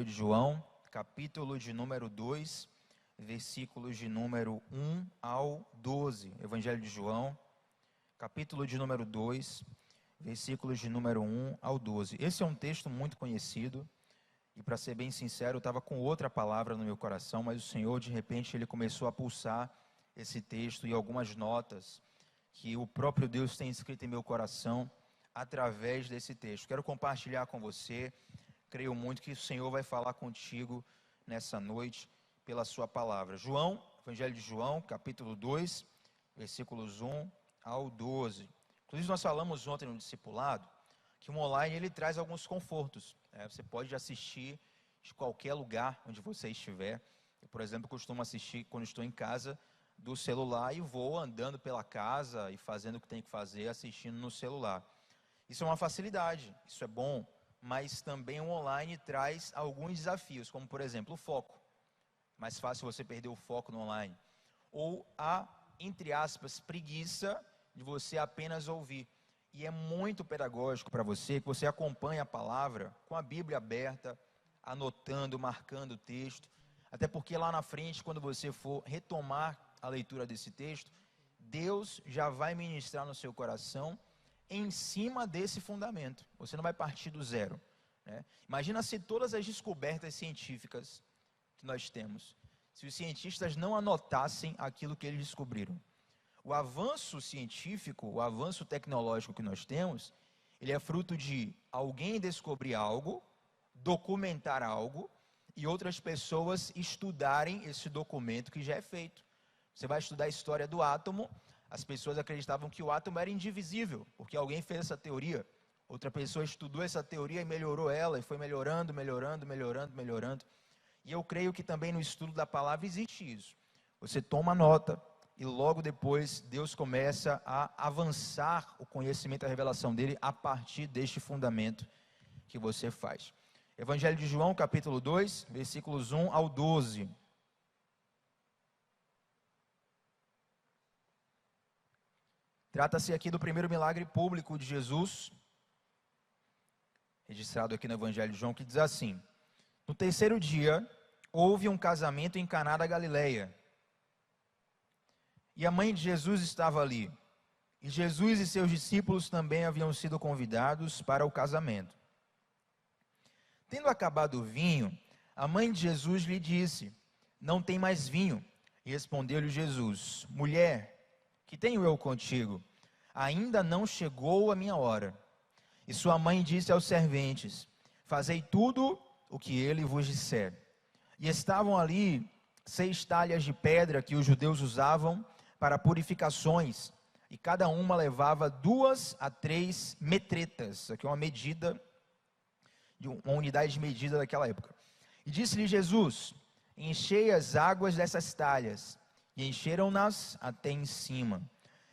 de João, capítulo de número 2, versículos de número 1 ao 12. Evangelho de João, capítulo de número 2, versículos de número 1 ao 12. Esse é um texto muito conhecido e, para ser bem sincero, eu estava com outra palavra no meu coração, mas o Senhor, de repente, Ele começou a pulsar esse texto e algumas notas que o próprio Deus tem escrito em meu coração através desse texto. Quero compartilhar com você. Creio muito que o Senhor vai falar contigo nessa noite pela sua palavra. João, Evangelho de João, capítulo 2, versículos 1 ao 12. Inclusive, nós falamos ontem no discipulado que o online ele traz alguns confortos. Você pode assistir de qualquer lugar onde você estiver. Eu, por exemplo, costumo assistir quando estou em casa do celular e vou andando pela casa e fazendo o que tem que fazer, assistindo no celular. Isso é uma facilidade, isso é bom, mas também o online traz alguns desafios, como por exemplo o foco. Mais fácil você perder o foco no online. Ou a, entre aspas, preguiça de você apenas ouvir. E é muito pedagógico para você que você acompanhe a palavra com a Bíblia aberta, anotando, marcando o texto. Até porque lá na frente, quando você for retomar a leitura desse texto, Deus já vai ministrar no seu coração em cima desse fundamento. Você não vai partir do zero, né? Imagina se todas as descobertas científicas que nós temos, se os cientistas não anotassem aquilo que eles descobriram. O avanço científico, o avanço tecnológico que nós temos, ele é fruto de alguém descobrir algo, documentar algo, e outras pessoas estudarem esse documento que já é feito. Você vai estudar a história do átomo. As pessoas acreditavam que o átomo era indivisível, porque alguém fez essa teoria. Outra pessoa estudou essa teoria e melhorou ela, e foi melhorando. E eu creio que também no estudo da palavra existe isso. Você toma nota, e logo depois Deus começa a avançar o conhecimento e a revelação dele a partir deste fundamento que você faz. Evangelho de João, capítulo 2, versículos 1 ao 12. Trata-se aqui do primeiro milagre público de Jesus, registrado aqui no Evangelho de João, que diz assim: no terceiro dia, houve um casamento em Caná da Galileia, e a mãe de Jesus estava ali, e Jesus e seus discípulos também haviam sido convidados para o casamento. Tendo acabado o vinho, a mãe de Jesus lhe disse: não tem mais vinho. E respondeu-lhe Jesus: mulher, que tenho eu contigo? Ainda não chegou a minha hora. E sua mãe disse aos serventes: fazei tudo o que ele vos disser. E estavam ali 6 talhas de pedra que os judeus usavam para purificações, e cada uma levava 2 a 3 metretas. Aqui é uma medida, uma unidade de medida daquela época. E disse-lhe Jesus: enchei as águas dessas talhas. E encheram-nas até em cima.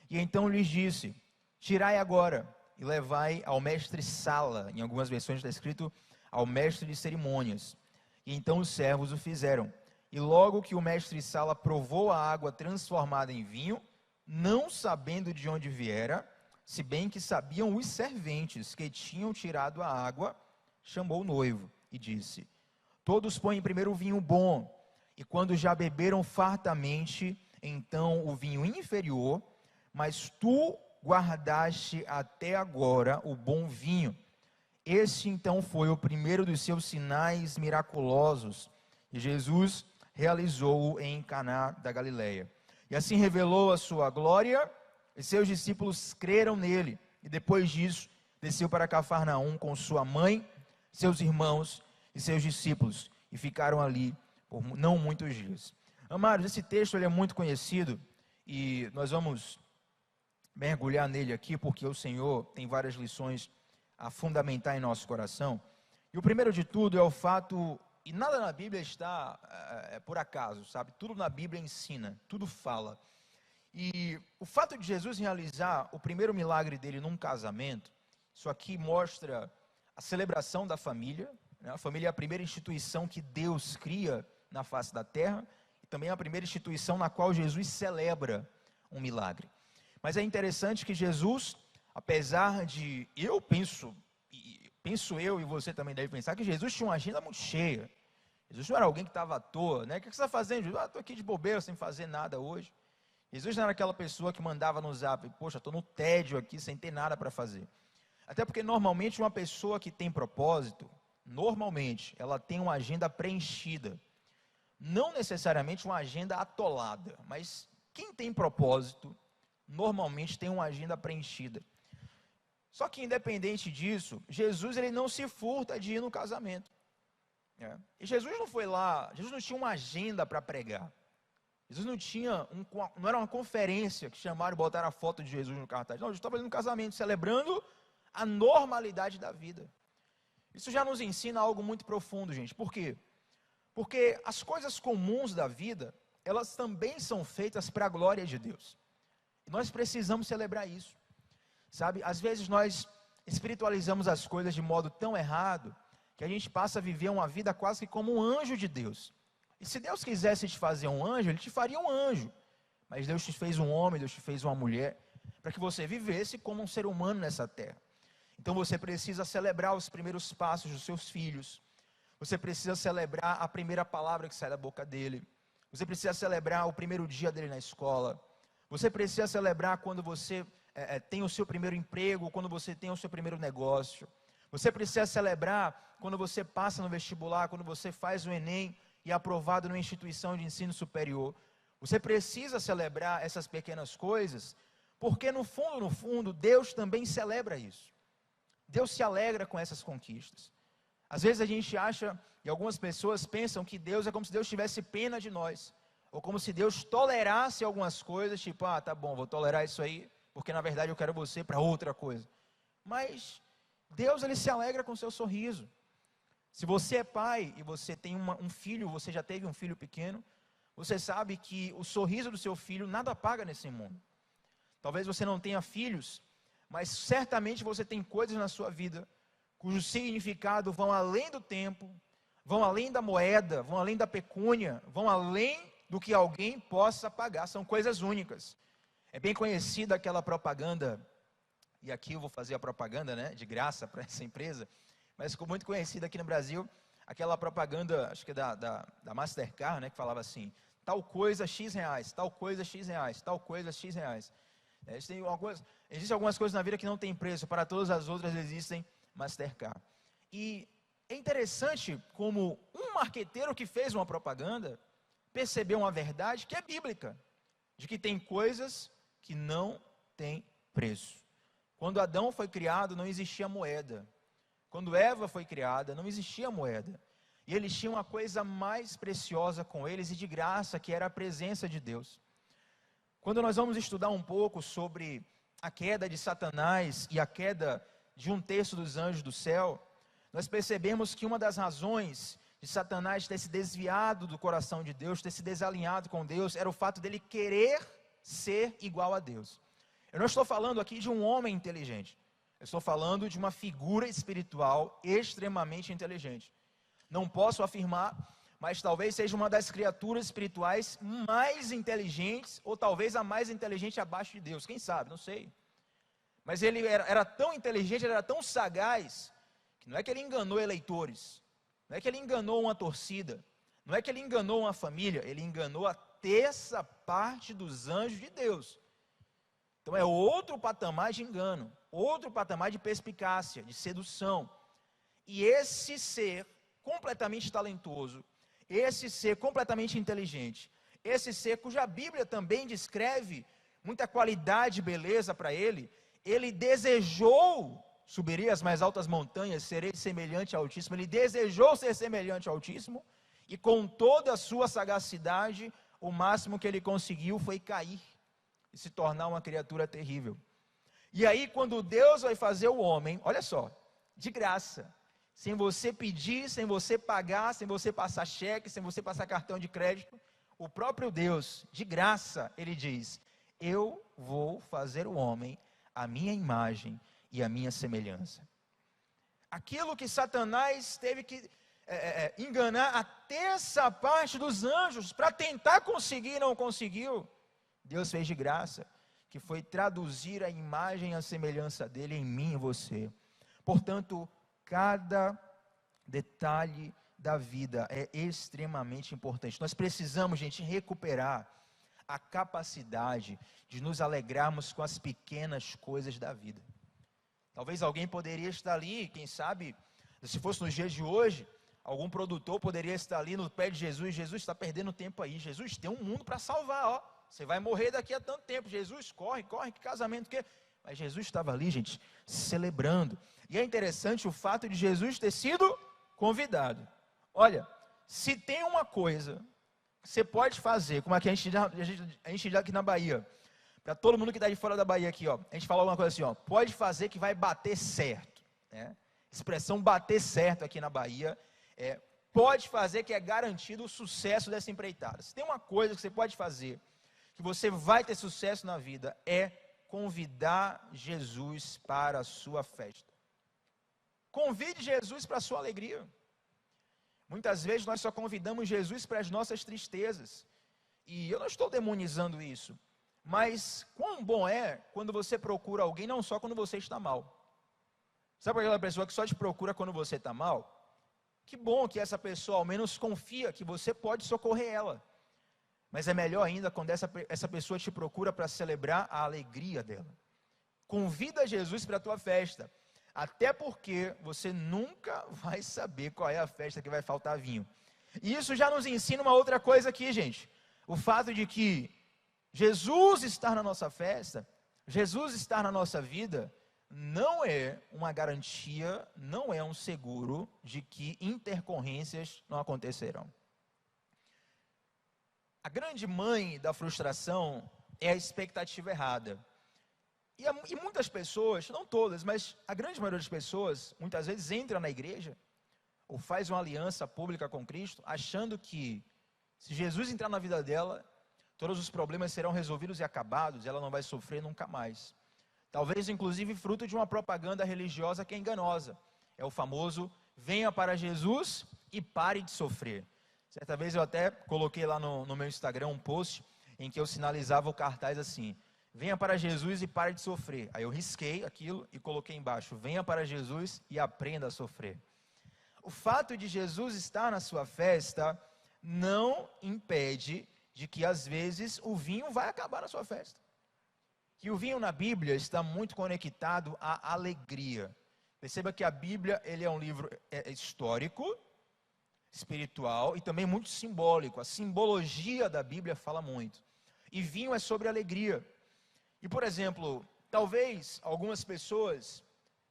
E então lhes disse: tirai agora e levai ao mestre-sala. Em algumas versões está escrito ao mestre de cerimônias. E então os servos o fizeram. E logo que o mestre-sala provou a água transformada em vinho, não sabendo de onde viera, se bem que sabiam os serventes que tinham tirado a água, chamou o noivo e disse: todos põem primeiro o vinho bom, e quando já beberam fartamente, então o vinho inferior, mas tu guardaste até agora o bom vinho. Este então foi o primeiro dos seus sinais miraculosos, e Jesus realizou-o em Caná da Galileia. E assim revelou a sua glória, e seus discípulos creram nele. E depois disso, desceu para Cafarnaum com sua mãe, seus irmãos e seus discípulos, e ficaram ali por não muitos dias. Amados, esse texto ele é muito conhecido, e nós vamos mergulhar nele aqui, porque o Senhor tem várias lições a fundamentar em nosso coração. E o primeiro de tudo é o fato, e nada na Bíblia está por acaso, sabe? Tudo na Bíblia ensina, tudo fala. E o fato de Jesus realizar o primeiro milagre dele num casamento, isso aqui mostra a celebração da família, né? A família é a primeira instituição que Deus cria na face da terra, e também é a primeira instituição na qual Jesus celebra um milagre. Mas é interessante que Jesus, apesar de, penso eu e você também deve pensar, que Jesus tinha uma agenda muito cheia. Jesus não era alguém que estava à toa, né? O que você está fazendo, Jesus? Estou aqui de bobeira, sem fazer nada hoje. Jesus não era aquela pessoa que mandava no zap, poxa, estou no tédio aqui, sem ter nada para fazer. Até porque, normalmente, uma pessoa que tem propósito, normalmente, ela tem uma agenda preenchida. Não necessariamente uma agenda atolada, mas quem tem propósito, normalmente tem uma agenda preenchida. Só que, independente disso, Jesus ele não se furta de ir no casamento. E Jesus não foi lá, Jesus não tinha uma agenda para pregar. Jesus não tinha, não era uma conferência que chamaram e botaram a foto de Jesus no cartaz. Não, Jesus estava ali no casamento, celebrando a normalidade da vida. Isso já nos ensina algo muito profundo, gente. Por quê? Porque as coisas comuns da vida, elas também são feitas para a glória de Deus. E nós precisamos celebrar isso. Sabe, às vezes nós espiritualizamos as coisas de modo tão errado, que a gente passa a viver uma vida quase que como um anjo de Deus. E se Deus quisesse te fazer um anjo, Ele te faria um anjo. Mas Deus te fez um homem, Deus te fez uma mulher, para que você vivesse como um ser humano nessa terra. Então você precisa celebrar os primeiros passos dos seus filhos. Você precisa celebrar a primeira palavra que sai da boca dele. Você precisa celebrar o primeiro dia dele na escola. Você precisa celebrar quando você tem o seu primeiro emprego, quando você tem o seu primeiro negócio. Você precisa celebrar quando você passa no vestibular, quando você faz o Enem e é aprovado numa instituição de ensino superior. Você precisa celebrar essas pequenas coisas, porque no fundo, Deus também celebra isso. Deus se alegra com essas conquistas. Às vezes a gente acha, e algumas pessoas pensam que Deus é como se Deus tivesse pena de nós, ou como se Deus tolerasse algumas coisas, tipo, tá bom, vou tolerar isso aí, porque na verdade eu quero você para outra coisa. Mas Deus, Ele se alegra com o seu sorriso. Se você é pai e você tem um filho, você já teve um filho pequeno, você sabe que o sorriso do seu filho nada paga nesse mundo. Talvez você não tenha filhos, mas certamente você tem coisas na sua vida cujo significado vão além do tempo, vão além da moeda, vão além da pecúnia, vão além do que alguém possa pagar. São coisas únicas. É bem conhecida aquela propaganda, e aqui eu vou fazer a propaganda, né, de graça para essa empresa, mas ficou muito conhecida aqui no Brasil, aquela propaganda, acho que da Mastercard, né, que falava assim, tal coisa X reais, tal coisa X reais, tal coisa X reais. Existem algumas coisas na vida que não tem preço, para todas as outras existem Mastercard. E é interessante como um marqueteiro que fez uma propaganda percebeu uma verdade que é bíblica, de que tem coisas que não têm preço. Quando Adão foi criado, não existia moeda. Quando Eva foi criada, não existia moeda. E eles tinham uma coisa mais preciosa com eles e de graça, que era a presença de Deus. Quando nós vamos estudar um pouco sobre a queda de Satanás e a queda de 1/3 dos anjos do céu, nós percebemos que uma das razões de Satanás ter se desviado do coração de Deus, ter se desalinhado com Deus, era o fato dele querer ser igual a Deus. Eu não estou falando aqui de um homem inteligente, eu estou falando de uma figura espiritual extremamente inteligente. Não posso afirmar, mas talvez seja uma das criaturas espirituais mais inteligentes, ou talvez a mais inteligente abaixo de Deus, quem sabe, não sei. Mas ele era tão inteligente, ele era tão sagaz, que não é que ele enganou eleitores, não é que ele enganou uma torcida, não é que ele enganou uma família, ele enganou a 1/3 parte dos anjos de Deus. Então é outro patamar de engano, outro patamar de perspicácia, de sedução. E esse ser completamente talentoso, esse ser completamente inteligente, esse ser cuja Bíblia também descreve muita qualidade e beleza para ele, ele desejou subir as mais altas montanhas, serei semelhante ao Altíssimo, ele desejou ser semelhante ao Altíssimo, e com toda a sua sagacidade, o máximo que ele conseguiu foi cair, e se tornar uma criatura terrível. E aí quando Deus vai fazer o homem, olha só, de graça, sem você pedir, sem você pagar, sem você passar cheque, sem você passar cartão de crédito, o próprio Deus, de graça, ele diz, eu vou fazer o homem a minha imagem e a minha semelhança. Aquilo que Satanás teve que enganar a 1/3 parte dos anjos para tentar conseguir, não conseguiu, Deus fez de graça, que foi traduzir a imagem e a semelhança dele em mim e você. Portanto, cada detalhe da vida é extremamente importante. Nós precisamos, gente, recuperar a capacidade de nos alegrarmos com as pequenas coisas da vida. Talvez alguém poderia estar ali, quem sabe, se fosse nos dias de hoje, algum produtor poderia estar ali no pé de Jesus. Jesus está perdendo tempo aí. Jesus, tem um mundo para salvar, ó. Você vai morrer daqui a tanto tempo. Jesus, corre, que casamento que... Mas Jesus estava ali, gente, celebrando. E é interessante o fato de Jesus ter sido convidado. Olha, se tem uma coisa que você pode fazer, como aqui a gente diz aqui na Bahia, para todo mundo que está de fora da Bahia aqui, ó, a gente fala alguma coisa assim, ó, pode fazer que vai bater certo, né? Expressão bater certo aqui na Bahia, pode fazer que é garantido o sucesso dessa empreitada. Se tem uma coisa que você pode fazer, que você vai ter sucesso na vida, é convidar Jesus para a sua festa. Convide Jesus para a sua alegria. Muitas vezes nós só convidamos Jesus para as nossas tristezas. E eu não estou demonizando isso. Mas quão bom é quando você procura alguém, não só quando você está mal. Sabe aquela pessoa que só te procura quando você está mal? Que bom que essa pessoa ao menos confia que você pode socorrer ela. Mas é melhor ainda quando essa pessoa te procura para celebrar a alegria dela. Convida Jesus para a tua festa. Até porque você nunca vai saber qual é a festa que vai faltar vinho. E isso já nos ensina uma outra coisa aqui, gente. O fato de que Jesus estar na nossa festa, Jesus estar na nossa vida, não é uma garantia, não é um seguro de que intercorrências não acontecerão. A grande mãe da frustração é a expectativa errada. E muitas pessoas, não todas, mas a grande maioria das pessoas, muitas vezes entra na igreja, ou faz uma aliança pública com Cristo, achando que se Jesus entrar na vida dela, todos os problemas serão resolvidos e acabados, ela não vai sofrer nunca mais. Talvez, inclusive, fruto de uma propaganda religiosa que é enganosa. É o famoso, venha para Jesus e pare de sofrer. Certa vez eu até coloquei lá no meu Instagram um post em que eu sinalizava o cartaz assim, venha para Jesus e pare de sofrer. Aí eu risquei aquilo e coloquei embaixo, venha para Jesus e aprenda a sofrer. O fato de Jesus estar na sua festa não impede de que às vezes o vinho vai acabar na sua festa. Que o vinho na Bíblia está muito conectado à alegria. Perceba que a Bíblia ele é um livro histórico, espiritual e também muito simbólico. A simbologia da Bíblia fala muito. E vinho é sobre alegria. E, por exemplo, talvez algumas pessoas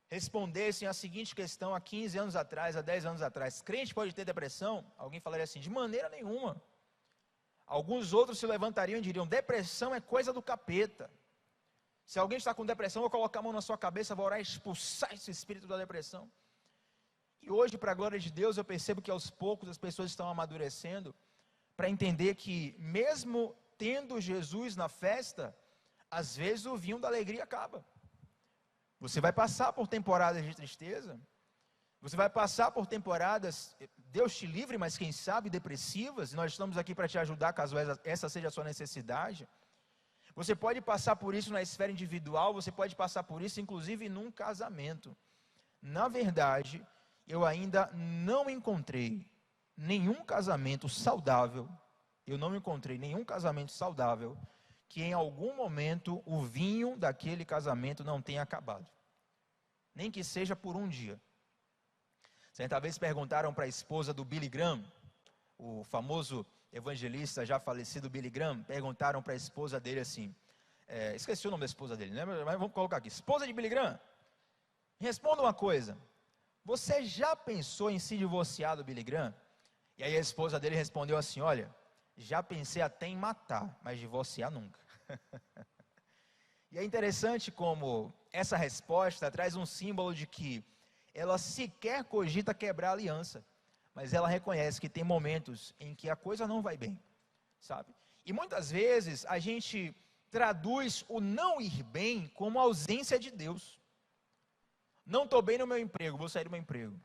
respondessem a seguinte questão há 15 anos atrás, há 10 anos atrás. Crente pode ter depressão? Alguém falaria assim, de maneira nenhuma. Alguns outros se levantariam e diriam, depressão é coisa do capeta. Se alguém está com depressão, eu vou colocar a mão na sua cabeça, vou orar e expulsar esse espírito da depressão. E hoje, para a glória de Deus, eu percebo que aos poucos as pessoas estão amadurecendo para entender que mesmo tendo Jesus na festa, às vezes o vinho da alegria acaba. Você vai passar por temporadas de tristeza, você vai passar por temporadas, Deus te livre, mas quem sabe depressivas, e nós estamos aqui para te ajudar caso essa seja a sua necessidade. Você pode passar por isso na esfera individual, você pode passar por isso inclusive num casamento. Na verdade, eu ainda não encontrei nenhum casamento saudável, que em algum momento o vinho daquele casamento não tenha acabado. Nem que seja por um dia. Certa vez perguntaram para a esposa do Billy Graham, o famoso evangelista já falecido Billy Graham, perguntaram para a esposa dele assim, esqueci o nome da esposa dele, né? Mas vamos colocar aqui, esposa de Billy Graham, responda uma coisa, você já pensou em se divorciar do Billy Graham? E aí a esposa dele respondeu assim, olha, já pensei até em matar, mas divorciar nunca. E é interessante como essa resposta traz um símbolo de que ela sequer cogita quebrar a aliança, mas ela reconhece que tem momentos em que a coisa não vai bem, sabe? E muitas vezes a gente traduz o não ir bem como ausência de Deus. Não estou bem no meu emprego, vou sair do meu emprego.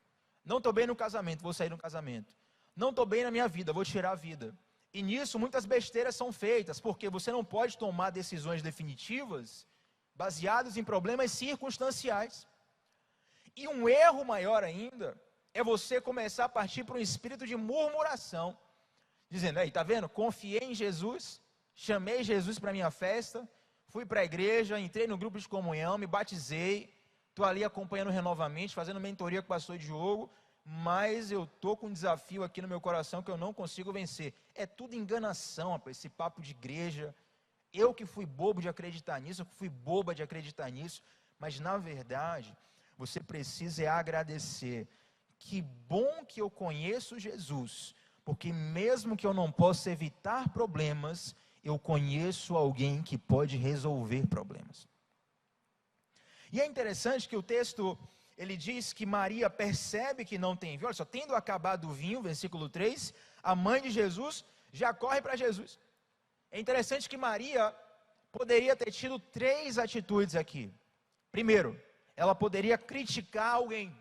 Não estou bem no casamento, vou sair do casamento. Não estou bem na minha vida, vou tirar a vida. E nisso muitas besteiras são feitas, porque você não pode tomar decisões definitivas baseadas em problemas circunstanciais. E um erro maior ainda é você começar a partir para um espírito de murmuração, dizendo, aí, tá vendo? Confiei em Jesus, chamei Jesus para minha festa, fui para a igreja, entrei no grupo de comunhão, me batizei, estou ali acompanhando renovamente, fazendo mentoria com o pastor Diogo, mas eu estou com um desafio aqui no meu coração que eu não consigo vencer. É tudo enganação, rapaz, esse papo de igreja. Eu que fui bobo de acreditar nisso, eu que fui boba de acreditar nisso, mas na verdade, você precisa agradecer. Que bom que eu conheço Jesus, porque mesmo que eu não possa evitar problemas, eu conheço alguém que pode resolver problemas. E é interessante que o texto, ele diz que Maria percebe que não tem vinho. Olha só, tendo acabado o vinho, versículo 3, a mãe de Jesus já corre para Jesus. É interessante que Maria poderia ter tido 3 atitudes aqui. Primeiro, ela poderia criticar alguém.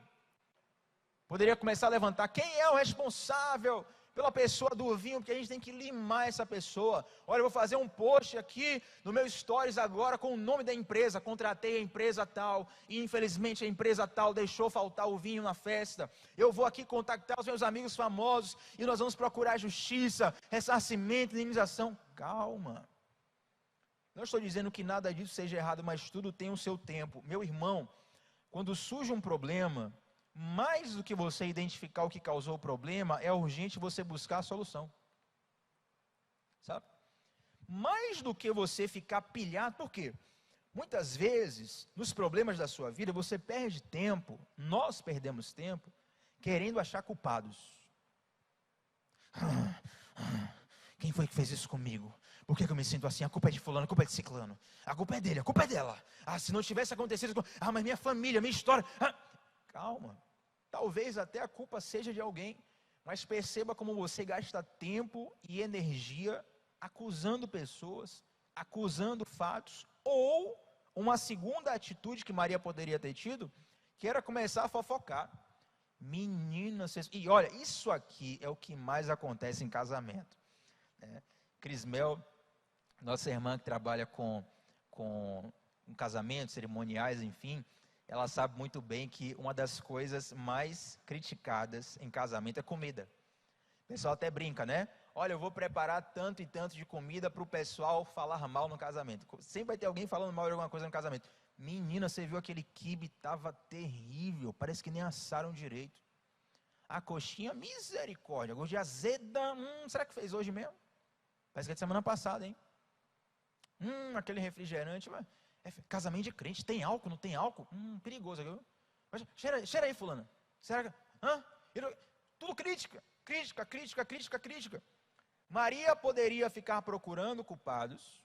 Poderia começar a levantar, quem é o responsável pela pessoa do vinho, porque a gente tem que limar essa pessoa. Olha, eu vou fazer um post aqui no meu stories agora com o nome da empresa, contratei a empresa tal, e infelizmente a empresa tal deixou faltar o vinho na festa. Eu vou aqui contactar os meus amigos famosos, e nós vamos procurar justiça, ressarcimento, indenização. Calma. Não estou dizendo que nada disso seja errado, mas tudo tem o seu tempo. Meu irmão, quando surge um problema, mais do que você identificar o que causou o problema, é urgente você buscar a solução. Sabe? Mais do que você ficar pilhado, por quê? Muitas vezes, nos problemas da sua vida, você perde tempo, nós perdemos tempo, querendo achar culpados. Quem foi que fez isso comigo? Por que eu me sinto assim? A culpa é de fulano, a culpa é de ciclano. A culpa é dele, a culpa é dela. Se não tivesse acontecido, mas minha família, minha história. Calma. Talvez até a culpa seja de alguém, mas perceba como você gasta tempo e energia acusando pessoas, acusando fatos, ou uma segunda atitude que Maria poderia ter tido, que era começar a fofocar. Menina, e olha, isso aqui é o que mais acontece em casamento. Crismel, nossa irmã que trabalha com casamentos, cerimoniais, enfim, ela sabe muito bem que uma das coisas mais criticadas em casamento é comida. O pessoal até brinca, né? Olha, eu vou preparar tanto e tanto de comida para o pessoal falar mal no casamento. Sempre vai ter alguém falando mal de alguma coisa no casamento. Menina, você viu aquele quibe? Estava terrível, parece que nem assaram direito. A coxinha, misericórdia, gosto de azeda. Será que fez hoje mesmo? Parece que é de semana passada, hein? Aquele refrigerante, mas... casamento de crente, tem álcool, não tem álcool? Perigoso, viu? Mas cheira aí, fulana. Será que... Tudo crítica. Maria poderia ficar procurando culpados.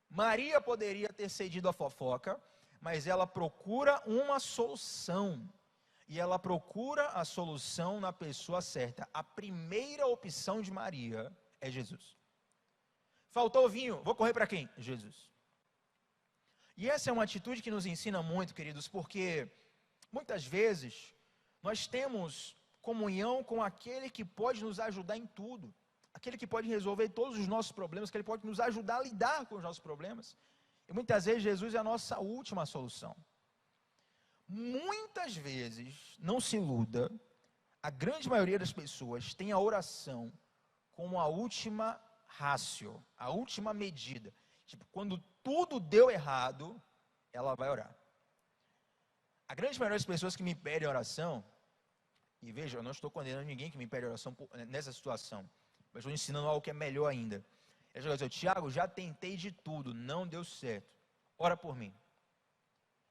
Maria poderia ter cedido à fofoca, mas ela procura uma solução. E ela procura a solução na pessoa certa. A primeira opção de Maria é Jesus. Faltou vinho, vou correr para quem? Jesus. E essa é uma atitude que nos ensina muito, queridos, porque muitas vezes nós temos comunhão com aquele que pode nos ajudar em tudo, aquele que pode resolver todos os nossos problemas, que ele pode nos ajudar a lidar com os nossos problemas. E muitas vezes Jesus é a nossa última solução. Muitas vezes, não se iluda, a grande maioria das pessoas tem a oração como a última rácio, a última medida. Tipo, quando tudo deu errado, ela vai orar. A grande maioria das pessoas que me pedem oração, e veja, eu não estou condenando ninguém que me pede oração nessa situação, mas estou ensinando algo que é melhor ainda. Eles vão dizer, Tiago, já tentei de tudo, não deu certo, ora por mim.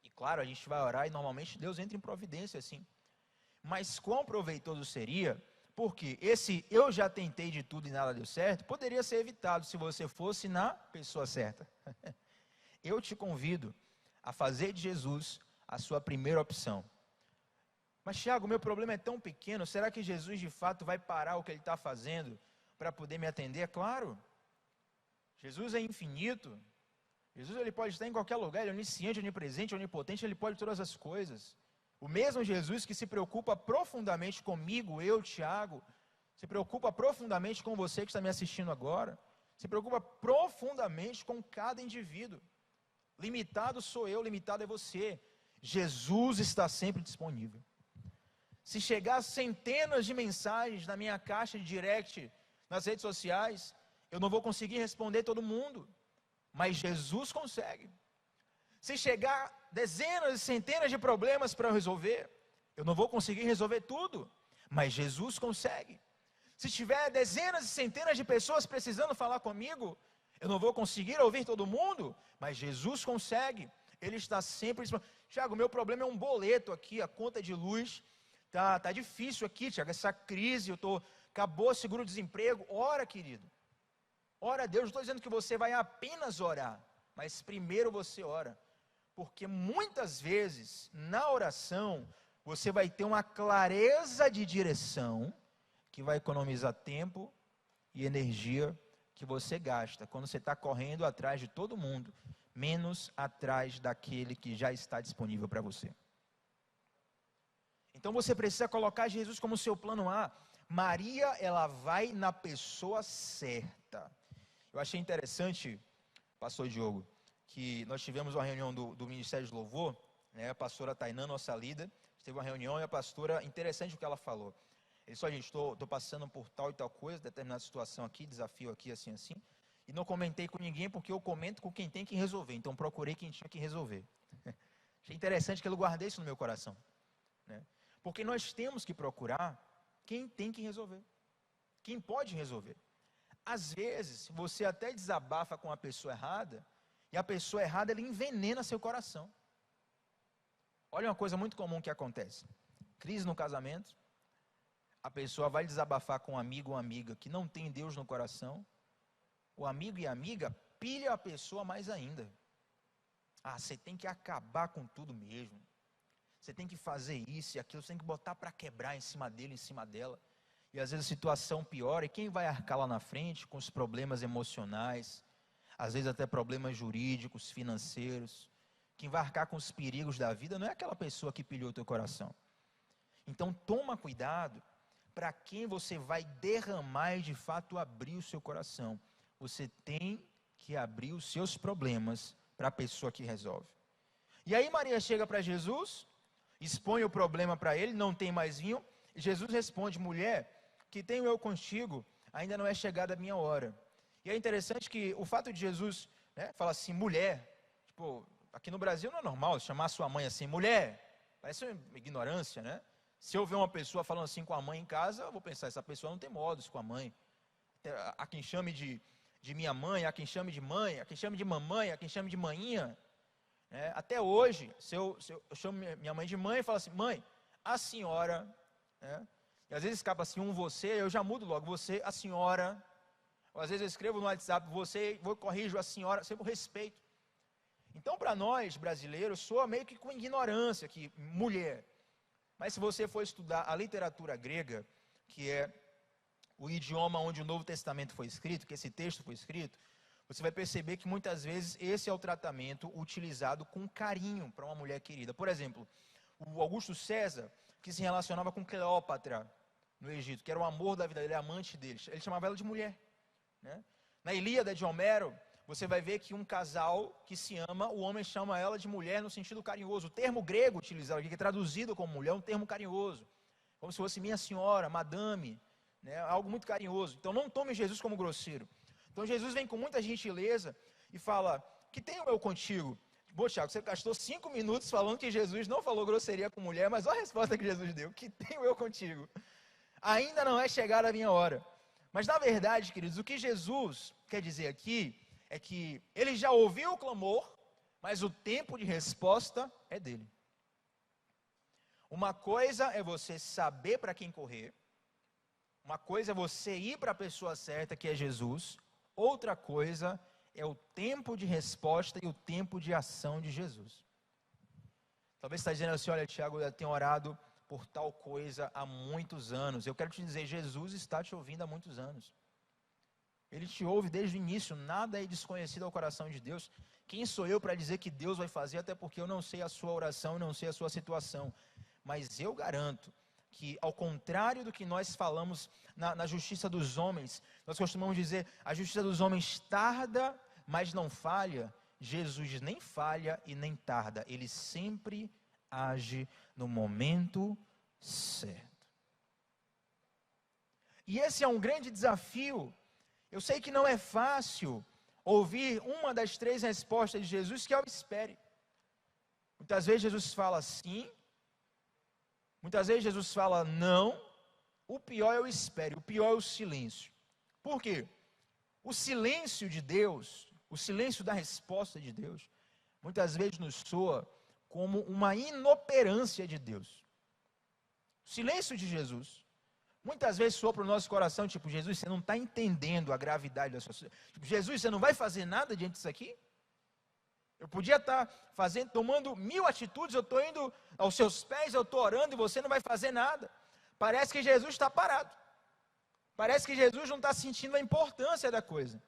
E claro, a gente vai orar e normalmente Deus entra em providência assim. Mas quão proveitoso seria, porque esse eu já tentei de tudo e nada deu certo, poderia ser evitado se você fosse na pessoa certa. Eu te convido a fazer de Jesus a sua primeira opção. Mas Tiago, meu problema é tão pequeno, será que Jesus de fato vai parar o que ele está fazendo para poder me atender? Claro, Jesus é infinito, Jesus ele pode estar em qualquer lugar, ele é onisciente, onipresente, onipotente, ele pode todas as coisas. O mesmo Jesus que se preocupa profundamente comigo, eu, Tiago, se preocupa profundamente com você que está me assistindo agora, se preocupa profundamente com cada indivíduo. Limitado sou eu, limitado é você. Jesus está sempre disponível. se chegar centenas de mensagens na minha caixa de direct nas redes sociais, eu não vou conseguir responder todo mundo, mas Jesus consegue. Se chegar dezenas e centenas de problemas para eu resolver, eu não vou conseguir resolver tudo, mas Jesus consegue. Se tiver dezenas e centenas de pessoas precisando falar comigo, eu não vou conseguir ouvir todo mundo, mas Jesus consegue. Ele está sempre disponível. Tiago, meu problema é um boleto aqui, a conta de luz tá difícil aqui, Tiago, essa crise, acabou o seguro-desemprego. Ora, querido, ora a Deus. Não estou dizendo que você vai apenas orar, mas primeiro você ora, porque muitas vezes na oração você vai ter uma clareza de direção que vai economizar tempo e energia que você gasta quando você está correndo atrás de todo mundo, menos atrás daquele que já está disponível para você. Então você precisa colocar Jesus como seu plano A. Maria, ela vai na pessoa certa. Eu achei interessante, pastor Diogo, que nós tivemos uma reunião do Ministério de Louvor, né, a pastora Tainã, nossa líder, teve uma reunião e a pastora, interessante o que ela falou. Ele disse, gente, estou passando por tal e tal coisa, determinada situação aqui, desafio aqui, assim, e não comentei com ninguém porque eu comento com quem tem que resolver, então procurei quem tinha que resolver. Achei interessante que eu guardei isso no meu coração, né? Porque nós temos que procurar quem tem que resolver, quem pode resolver. Às vezes, você até desabafa com a pessoa errada, e a pessoa errada, ela envenena seu coração. Olha uma coisa muito comum que acontece, crise no casamento, a pessoa vai desabafar com um amigo ou amiga que não tem Deus no coração, o amigo e a amiga pilham a pessoa mais ainda. Você tem que acabar com tudo mesmo, você tem que fazer isso e aquilo, você tem que botar para quebrar em cima dele, em cima dela, e às vezes a situação piora, e quem vai arcar lá na frente com os problemas emocionais, às vezes até problemas jurídicos, financeiros, quem vai arcar com os perigos da vida não é aquela pessoa que pilhou o teu coração. Então toma cuidado para quem você vai derramar e de fato abrir o seu coração. Você tem que abrir os seus problemas para a pessoa que resolve. E aí Maria chega para Jesus, expõe o problema para ele, não tem mais vinho, e Jesus responde, mulher, que tenho eu contigo, ainda não é chegada a minha hora. E é interessante que o fato de Jesus, né, falar assim, mulher, tipo, aqui no Brasil não é normal chamar sua mãe assim, mulher, parece uma ignorância, né? Se eu ver uma pessoa falando assim com a mãe em casa, eu vou pensar, essa pessoa não tem modos com a mãe. Há quem chame de minha mãe, há quem chame de mãe, há quem chame de mamãe, há quem chame de manhinha. Né? Até hoje, se eu chamo minha mãe de mãe e falo assim, mãe, a senhora, né? E às vezes escapa assim um você, eu já mudo logo, você, a senhora. Ou às vezes eu escrevo no WhatsApp, você, vou corrijo a senhora, sempre respeito. Então para nós brasileiros, soa meio que com ignorância, que mulher. Mas se você for estudar a literatura grega, que é o idioma onde o Novo Testamento foi escrito, que esse texto foi escrito, você vai perceber que muitas vezes esse é o tratamento utilizado com carinho para uma mulher querida. Por exemplo, o Augusto César, que se relacionava com Cleópatra no Egito, que era o amor da vida dele, amante dele, ele chamava ela de mulher. Né? Na Ilíada de Homero, você vai ver que um casal que se ama, o homem chama ela de mulher no sentido carinhoso. O termo grego utilizado aqui, que é traduzido como mulher, é um termo carinhoso. Como se fosse minha senhora, madame, né? Algo muito carinhoso. Então não tome Jesus como grosseiro. Então Jesus vem com muita gentileza e fala, que tenho eu contigo? Pô, Thiago, você gastou 5 minutos falando que Jesus não falou grosseria com mulher, mas olha a resposta que Jesus deu, que tenho eu contigo? Ainda não é chegada a minha hora. Mas na verdade, queridos, o que Jesus quer dizer aqui é que ele já ouviu o clamor, mas o tempo de resposta é dele. Uma coisa é você saber para quem correr, uma coisa é você ir para a pessoa certa, que é Jesus, outra coisa é o tempo de resposta e o tempo de ação de Jesus. Talvez você está dizendo assim, olha Tiago, eu tenho orado por tal coisa há muitos anos. Eu quero te dizer, Jesus está te ouvindo há muitos anos. Ele te ouve desde o início, nada é desconhecido ao coração de Deus. Quem sou eu para dizer que Deus vai fazer, até porque eu não sei a sua oração, não sei a sua situação. Mas eu garanto que, ao contrário do que nós falamos na justiça dos homens, nós costumamos dizer, a justiça dos homens tarda, mas não falha. Jesus nem falha e nem tarda, ele sempre age no momento certo. E esse é um grande desafio. Eu sei que não é fácil ouvir uma das 3 respostas de Jesus, que é o espere. Muitas vezes Jesus fala sim, muitas vezes Jesus fala não. O pior é o espere, o pior é o silêncio. Por quê? O silêncio de Deus, o silêncio da resposta de Deus, muitas vezes nos soa como uma inoperância de Deus. O silêncio de Jesus muitas vezes soa para o nosso coração, tipo, Jesus, você não está entendendo a gravidade da sua situação. Tipo, Jesus, você não vai fazer nada diante disso aqui? Eu podia estar tomando 1000 atitudes, eu estou indo aos seus pés, eu estou orando e você não vai fazer nada. Parece que Jesus está parado. Parece que Jesus não está sentindo a importância da coisa.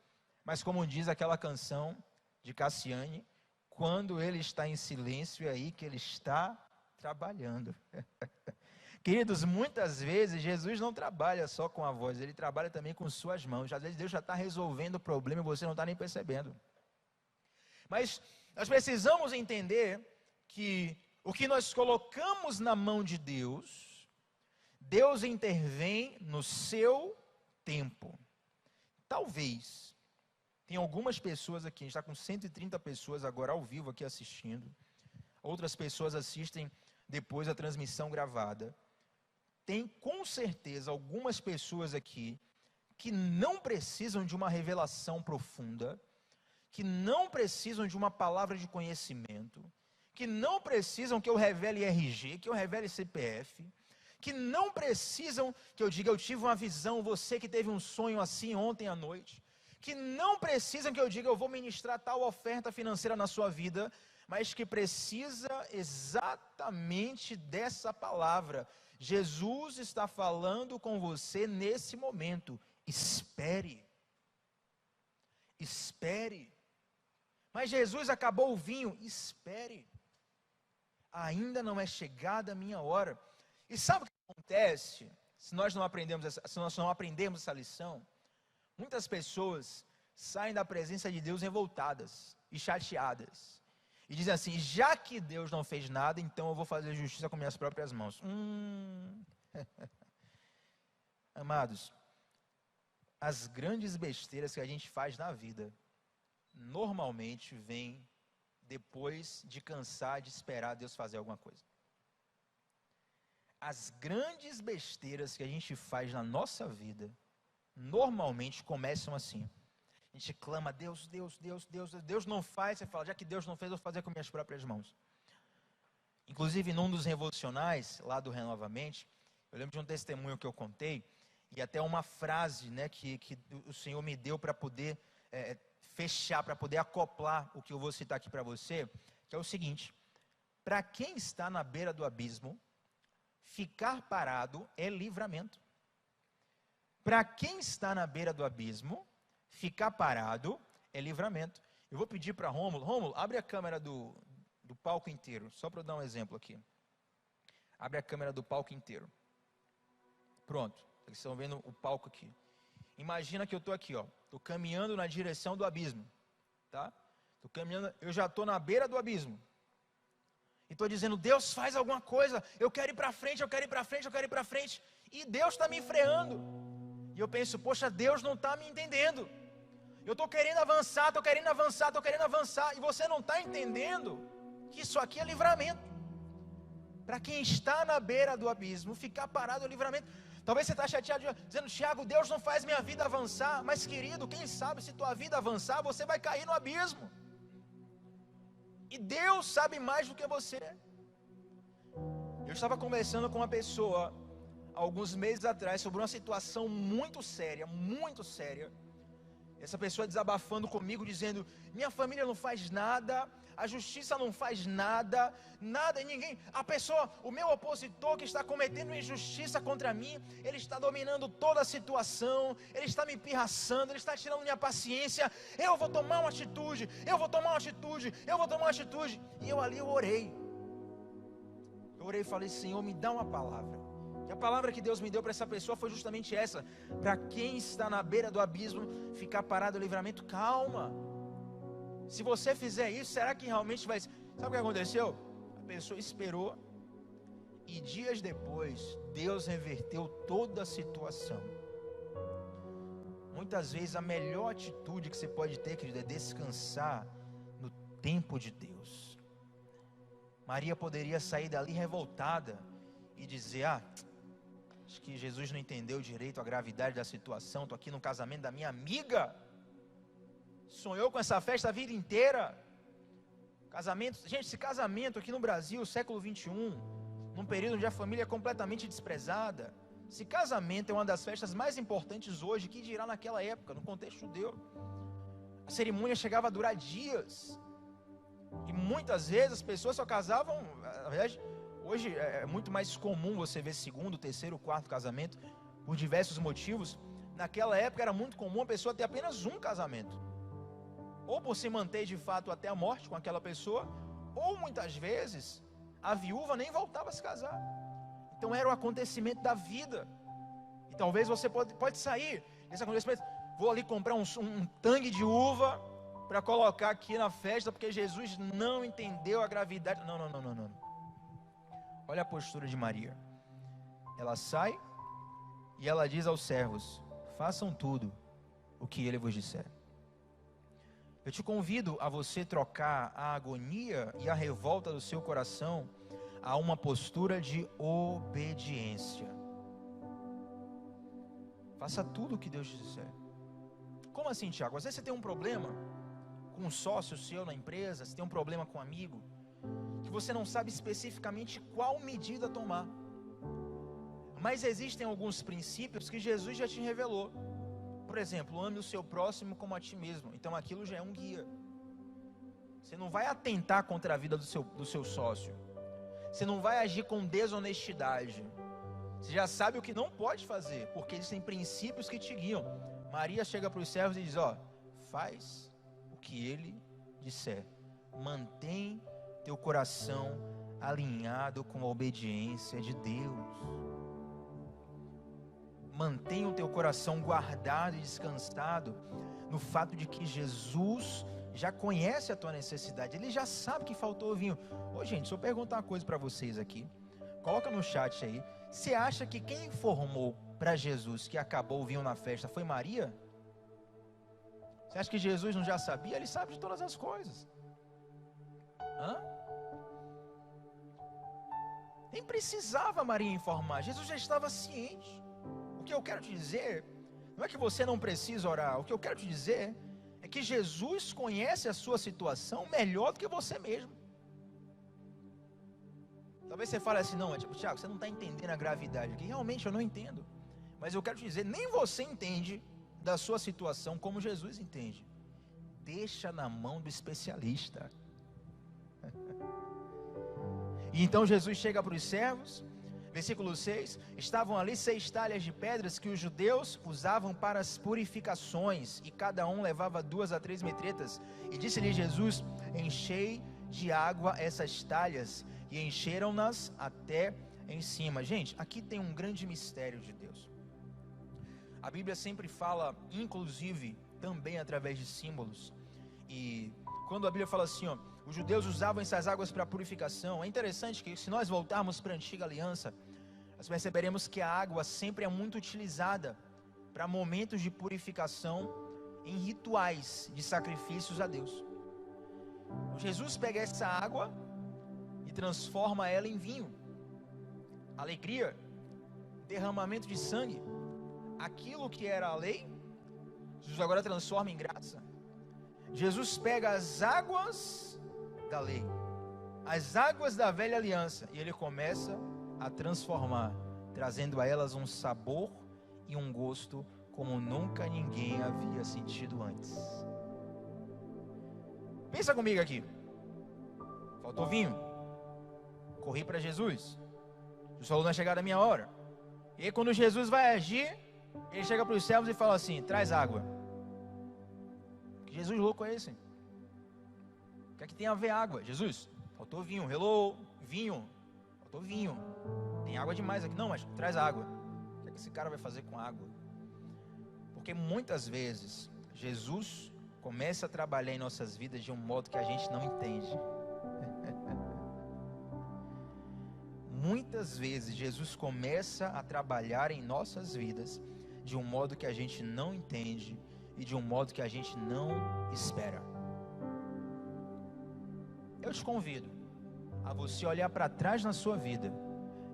Mas como diz aquela canção de Cassiane, quando ele está em silêncio, é aí que ele está trabalhando. Queridos, muitas vezes Jesus não trabalha só com a voz, ele trabalha também com suas mãos. Às vezes Deus já está resolvendo o problema e você não está nem percebendo. Mas nós precisamos entender que o que nós colocamos na mão de Deus, Deus intervém no seu tempo. Talvez, tem algumas pessoas aqui, a gente está com 130 pessoas agora ao vivo aqui assistindo, outras pessoas assistem depois a transmissão gravada. Tem com certeza algumas pessoas aqui que não precisam de uma revelação profunda, que não precisam de uma palavra de conhecimento, que não precisam que eu revele RG, que eu revele CPF, que não precisam que eu diga, eu tive uma visão, você que teve um sonho assim ontem à noite, que não precisam que eu diga, eu vou ministrar tal oferta financeira na sua vida, mas que precisa exatamente dessa palavra. Jesus está falando com você nesse momento. Espere. Espere. Mas Jesus acabou o vinho. Espere. Ainda não é chegada a minha hora. E sabe o que acontece? Se nós não aprendemos essa lição, muitas pessoas saem da presença de Deus revoltadas e chateadas. E dizem assim, já que Deus não fez nada, então eu vou fazer justiça com minhas próprias mãos. Amados, as grandes besteiras que a gente faz na vida, normalmente vêm depois de cansar de esperar Deus fazer alguma coisa. As grandes besteiras que a gente faz na nossa vida, normalmente começam assim. A gente clama, Deus, Deus, Deus, Deus, Deus não faz, você fala, já que Deus não fez, eu vou fazer com minhas próprias mãos. Inclusive, num dos revolucionais, lá do Renovamente, eu lembro de um testemunho que eu contei, e até uma frase, né, que o Senhor me deu para poder fechar, para poder acoplar o que eu vou citar aqui para você, que é o seguinte, para quem está na beira do abismo, ficar parado é livramento. Para quem está na beira do abismo, ficar parado é livramento. Eu vou pedir para Rômulo. Rômulo, abre a câmera do palco inteiro. Só para eu dar um exemplo aqui. Abre a câmera do palco inteiro. Pronto. Eles estão vendo o palco aqui. Imagina que eu estou aqui, ó. Estou caminhando na direção do abismo. Tá? Estou caminhando. Eu já estou na beira do abismo. E estou dizendo, Deus faz alguma coisa. Eu quero ir para frente, eu quero ir para frente, eu quero ir para frente. E Deus está me freando. E eu penso, poxa, Deus não está me entendendo. Eu estou querendo avançar, estou querendo avançar, estou querendo avançar. E você não está entendendo que isso aqui é livramento. Para quem está na beira do abismo, ficar parado é livramento. Talvez você está chateado, dizendo, Tiago, Deus não faz minha vida avançar. Mas querido, quem sabe se tua vida avançar, você vai cair no abismo. E Deus sabe mais do que você. Eu estava conversando com uma pessoa alguns meses atrás sobre uma situação muito séria, essa pessoa desabafando comigo, dizendo, minha família não faz nada, a justiça não faz nada, e ninguém, o meu opositor que está cometendo injustiça contra mim, ele está dominando toda a situação, ele está me pirraçando, ele está tirando minha paciência, eu vou tomar uma atitude, e eu orei e falei, Senhor, me dá uma palavra. E a palavra que Deus me deu para essa pessoa foi justamente essa. Para quem está na beira do abismo, ficar parado no livramento, calma. Se você fizer isso, será que realmente vai... Sabe o que aconteceu? A pessoa esperou. E dias depois, Deus reverteu toda a situação. Muitas vezes a melhor atitude que você pode ter, querido, é descansar no tempo de Deus. Maria poderia sair dali revoltada e dizer: acho que Jesus não entendeu direito a gravidade da situação. Estou aqui no casamento da minha amiga, sonhou com essa festa a vida inteira. Casamento, gente, esse casamento aqui no Brasil, século 21, num período onde a família é completamente desprezada. Esse casamento é uma das festas mais importantes hoje, que dirá naquela época, no contexto judeu. A cerimônia chegava a durar dias. E muitas vezes as pessoas só casavam, na verdade, hoje é muito mais comum você ver segundo, terceiro, quarto casamento, por diversos motivos. Naquela época era muito comum a pessoa ter apenas um casamento. Ou por se manter de fato até a morte com aquela pessoa, ou muitas vezes a viúva nem voltava a se casar. Então era o acontecimento da vida. E talvez você pode sair desse acontecimento: vou ali comprar um tangue de uva para colocar aqui na festa, porque Jesus não entendeu a gravidade. Não. Olha a postura de Maria. Ela sai e ela diz aos servos: façam tudo o que ele vos disser. Eu te convido a você trocar a agonia e a revolta do seu coração a uma postura de obediência. Faça tudo o que Deus te disser. Como assim, Tiago? Às vezes você tem um problema com um sócio seu na empresa, você tem um problema com um amigo, que você não sabe especificamente qual medida tomar. Mas existem alguns princípios que Jesus já te revelou. Por exemplo, ame o seu próximo como a ti mesmo. Então aquilo já é um guia. Você não vai atentar contra a vida do seu sócio. Você não vai agir com desonestidade. Você já sabe o que não pode fazer, porque existem princípios que te guiam. Maria chega para os servos e diz: faz o que ele disser. Mantém teu coração alinhado com a obediência de Deus. Mantenha o teu coração guardado e descansado no fato de que Jesus já conhece a tua necessidade. Ele já sabe que faltou vinho. Gente, deixa eu perguntar uma coisa para vocês aqui. Coloca no chat aí. Você acha que quem informou para Jesus que acabou o vinho na festa foi Maria? Você acha que Jesus não já sabia? Ele sabe de todas as coisas. Nem precisava Maria informar. Jesus já estava ciente. O que eu quero te dizer não é que você não precisa orar. O que eu quero te dizer é que Jesus conhece a sua situação melhor do que você mesmo. Talvez você fale assim: não, Tiago, você não está entendendo a gravidade aqui. Realmente eu não entendo. Mas eu quero te dizer, nem você entende da sua situação como Jesus entende. Deixa na mão do especialista. E então Jesus chega para os servos. Versículo 6, estavam ali 6 talhas de pedras que os judeus usavam para as purificações, e cada um levava 2 a 3 metretas. E disse-lhe Jesus: enchei de água essas talhas, e encheram-nas até em cima. Gente, aqui tem um grande mistério de Deus. A Bíblia sempre fala, inclusive, também através de símbolos. E quando a Bíblia fala assim, os judeus usavam essas águas para purificação, é interessante que, se nós voltarmos para a antiga aliança, nós perceberemos que a água sempre é muito utilizada para momentos de purificação em rituais de sacrifícios a Deus. Jesus pega essa água e transforma ela em vinho. Alegria, derramamento de sangue. Aquilo que era a lei, Jesus agora transforma em graça. Jesus pega as águas da lei, as águas da velha aliança, e ele começa a transformar, trazendo a elas um sabor e um gosto como nunca ninguém havia sentido antes. Pensa comigo aqui. Faltou vinho, corri para Jesus. Jesus falou: não é chegada a minha hora. E aí, quando Jesus vai agir, ele chega para os servos e fala assim: traz água. Que Jesus louco é esse? O que é que tem a ver água? Jesus, faltou vinho. Hello, vinho. Faltou vinho. Tem água demais aqui. Não, mas traz água. O que é que esse cara vai fazer com água? Porque muitas vezes Jesus começa a trabalhar em nossas vidas de um modo que a gente não entende. muitas vezes Jesus começa a trabalhar em nossas vidas de um modo que a gente não entende e de um modo que a gente não espera. Eu te convido a você olhar para trás na sua vida,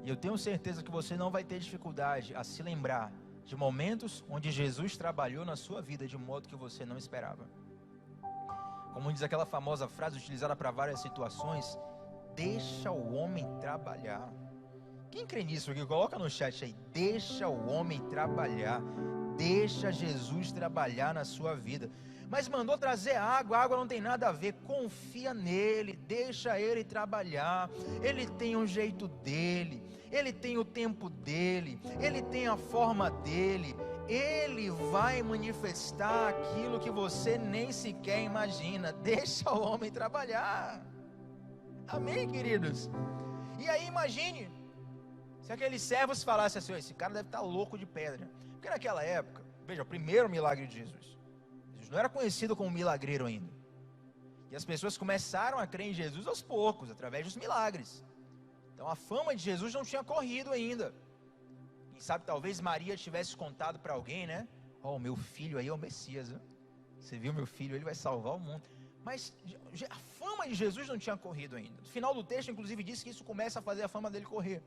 e eu tenho certeza que você não vai ter dificuldade a se lembrar de momentos onde Jesus trabalhou na sua vida de um modo que você não esperava. Como diz aquela famosa frase utilizada para várias situações: deixa o homem trabalhar. Quem crê nisso aqui? Coloca no chat aí: deixa o homem trabalhar. Deixa Jesus trabalhar na sua vida. Mas mandou trazer água, a água não tem nada a ver. Confia nele, deixa ele trabalhar. Ele tem um jeito dele, ele tem o tempo dele, ele tem a forma dele. Ele vai manifestar aquilo que você nem sequer imagina. Deixa o homem trabalhar. Amém, queridos? E aí imagine se aqueles servos falassem assim: esse cara deve estar louco de pedra. Porque naquela época, veja, o primeiro milagre de Jesus não era conhecido como milagreiro ainda. E as pessoas começaram a crer em Jesus aos poucos, através dos milagres. Então a fama de Jesus não tinha corrido ainda. Quem sabe talvez Maria tivesse contado para alguém, né? O meu filho aí é o Messias, né? Você viu meu filho, ele vai salvar o mundo. Mas a fama de Jesus não tinha corrido ainda. No final do texto, inclusive, diz que isso começa a fazer a fama dele correr.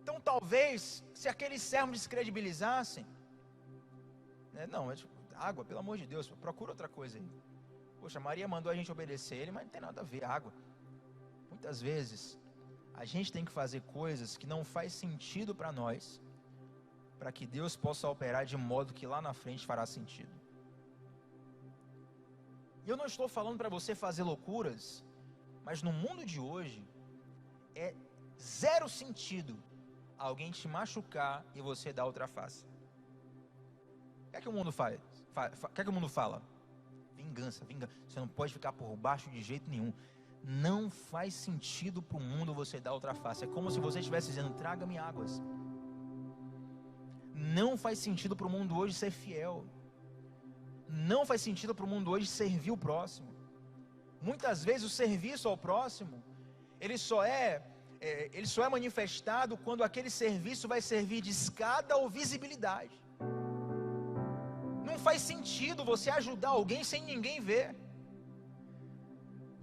Então talvez, se aqueles servos descredibilizassem, né? Não, é tipo, água, pelo amor de Deus, procura outra coisa aí. Poxa, Maria mandou a gente obedecer ele, mas não tem nada a ver, água. Muitas vezes a gente tem que fazer coisas que não faz sentido para nós, para que Deus possa operar de modo que lá na frente fará sentido. E eu não estou falando para você fazer loucuras, mas no mundo de hoje é zero sentido alguém te machucar e você dar outra face. O que é que o mundo faz? O que é que o mundo fala? Vingança, vingança. Você não pode ficar por baixo de jeito nenhum. Não faz sentido para o mundo você dar outra face. É como se você estivesse dizendo: traga-me águas. Não faz sentido para o mundo hoje ser fiel. Não faz sentido para o mundo hoje servir o próximo. Muitas vezes o serviço ao próximo, ele só é manifestado quando aquele serviço vai servir de escada ou visibilidade. Não faz sentido você ajudar alguém sem ninguém ver.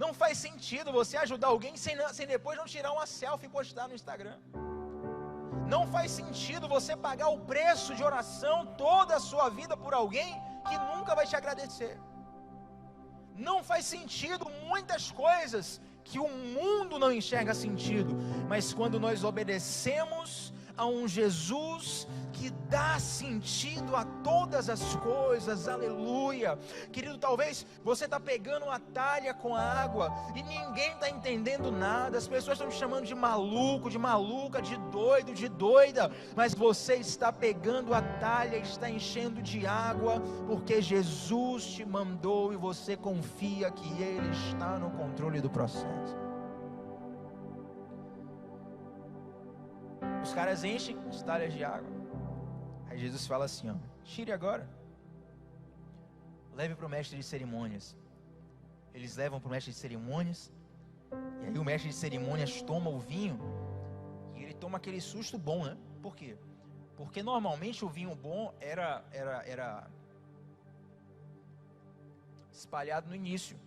Não faz sentido você ajudar alguém sem depois não tirar uma selfie e postar no Instagram. Não faz sentido você pagar o preço de oração toda a sua vida por alguém que nunca vai te agradecer. Não faz sentido muitas coisas que o mundo não enxerga sentido, mas quando nós obedecemos a um Jesus que dá sentido a todas as coisas, aleluia. Querido, talvez você está pegando uma talha com a água e ninguém está entendendo nada, as pessoas estão te chamando de maluco, de maluca, de doido, de doida, mas você está pegando a talha e está enchendo de água, porque Jesus te mandou e você confia que Ele está no controle do processo. Os caras enchem as talhas de água. Aí Jesus fala assim, tire agora. Leve para o mestre de cerimônias. Eles levam para o mestre de cerimônias. E aí o mestre de cerimônias toma o vinho. E ele toma aquele susto bom, né? Por quê? Porque normalmente o vinho bom era espalhado no início,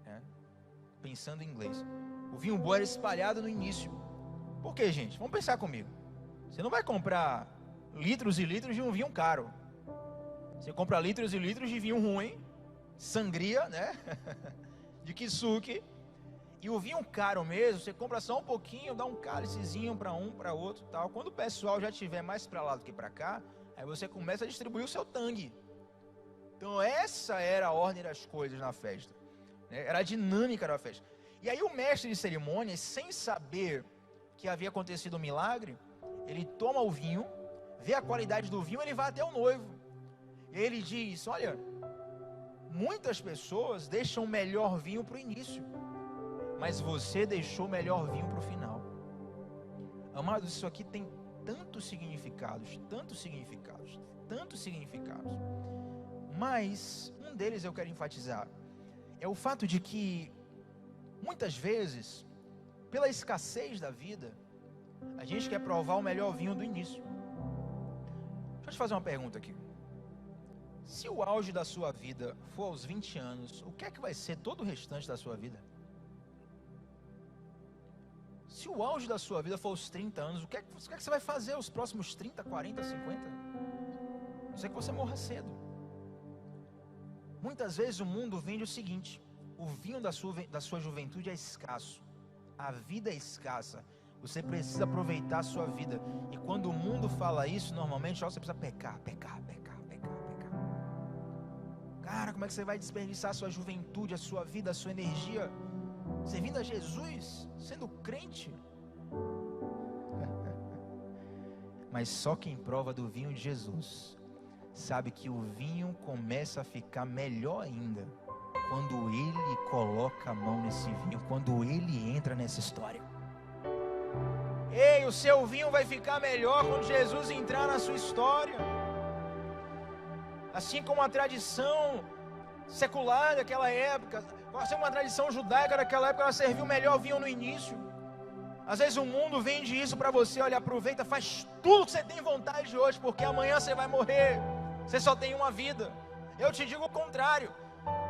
né? Pensando em inglês, o vinho bom era espalhado no início. Por quê, gente? Vamos pensar comigo. Você não vai comprar litros e litros de um vinho caro. Você compra litros e litros de vinho ruim, sangria, né? De kisuke. E o vinho caro mesmo, você compra só um pouquinho, dá um cálicezinho para um, para outro, tal. Quando o pessoal já estiver mais para lá do que para cá, aí você começa a distribuir o seu tangue. Então essa era a ordem das coisas na festa, né? Era a dinâmica da festa. E aí o mestre de cerimônias, sem saber que havia acontecido um milagre, ele toma o vinho, vê a qualidade do vinho, ele vai até o noivo. Ele diz, olha, muitas pessoas deixam o melhor vinho para o início, mas você deixou o melhor vinho para o final. Amados, isso aqui tem tantos significados, tantos significados, tantos significados. Mas um deles eu quero enfatizar, é o fato de que muitas vezes, pela escassez da vida, A gente quer provar o melhor vinho do início. Deixa eu te fazer uma pergunta aqui. Se o auge da sua vida for aos 20 anos, o que é que vai ser todo o restante da sua vida? Se o auge da sua vida for aos 30 anos, o que é que você vai fazer os próximos 30, 40, 50? Não sei que você morra cedo. Muitas vezes o mundo vende o seguinte: o vinho da sua juventude é escasso, a vida é escassa, você precisa aproveitar a sua vida. E quando o mundo fala isso, normalmente você precisa pecar. Cara, como é que você vai desperdiçar a sua juventude, a sua vida, a sua energia, servindo a Jesus, sendo crente? Mas só quem prova do vinho de Jesus sabe que o vinho começa a ficar melhor ainda quando ele coloca a mão nesse vinho, quando ele entra nessa história. Ei, o seu vinho vai ficar melhor quando Jesus entrar na sua história. Assim como a tradição secular daquela época, assim como a tradição judaica daquela época, ela serviu o melhor vinho no início. Às vezes o mundo vende isso para você: olha, aproveita, faz tudo que você tem vontade de hoje, porque amanhã você vai morrer, você só tem uma vida. Eu te digo o contrário: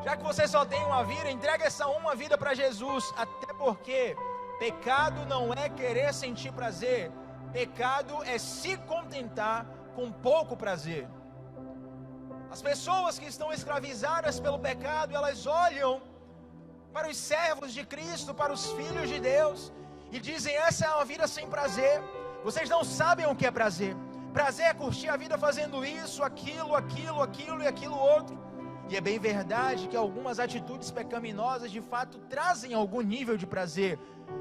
já que você só tem uma vida, entrega essa uma vida para Jesus. Até porque pecado não é querer sentir prazer, pecado é se contentar com pouco prazer. As pessoas que estão escravizadas pelo pecado, elas olham para os servos de Cristo, para os filhos de Deus, e dizem: essa é uma vida sem prazer. Vocês não sabem o que é prazer. Prazer é curtir a vida fazendo isso, aquilo e aquilo outro. E é bem verdade que algumas atitudes pecaminosas de fato trazem algum nível de prazer,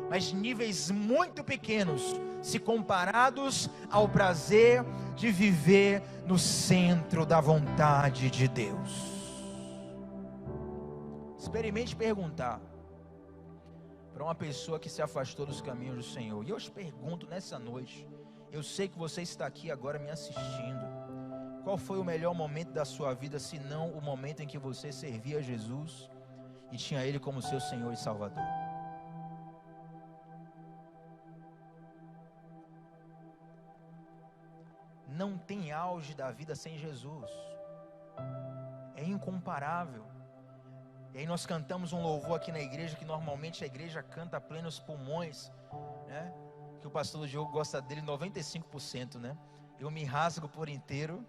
mas níveis muito pequenos se comparados ao prazer de viver no centro da vontade de Deus. Experimente perguntar para uma pessoa que se afastou dos caminhos do Senhor. E eu te pergunto nessa noite, eu sei que você está aqui agora me assistindo: qual foi o melhor momento da sua vida, se não o momento em que você servia a Jesus e tinha Ele como seu Senhor e Salvador? Não tem auge da vida sem Jesus. É incomparável. E aí nós cantamos um louvor aqui na igreja, que normalmente a igreja canta a plenos pulmões, né? Que o pastor Diogo gosta dele 95%, né? Eu me rasgo por inteiro,